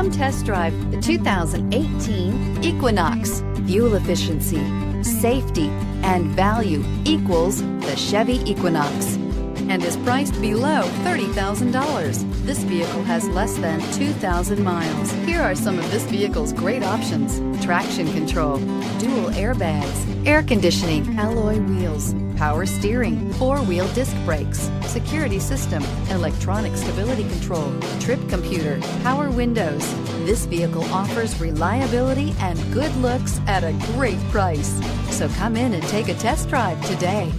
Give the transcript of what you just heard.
Come test drive the 2018 Equinox. Fuel efficiency, safety, and value equals the Chevy Equinox, and is priced below $30,000. This vehicle has less than 2,000 miles. Here are some of this vehicle's great options: traction control, dual airbags, air conditioning, alloy wheels, power steering, four-wheel disc brakes, security system, electronic stability control, trip computer, power windows. This vehicle offers reliability and good looks at a great price. So come in and take a test drive today.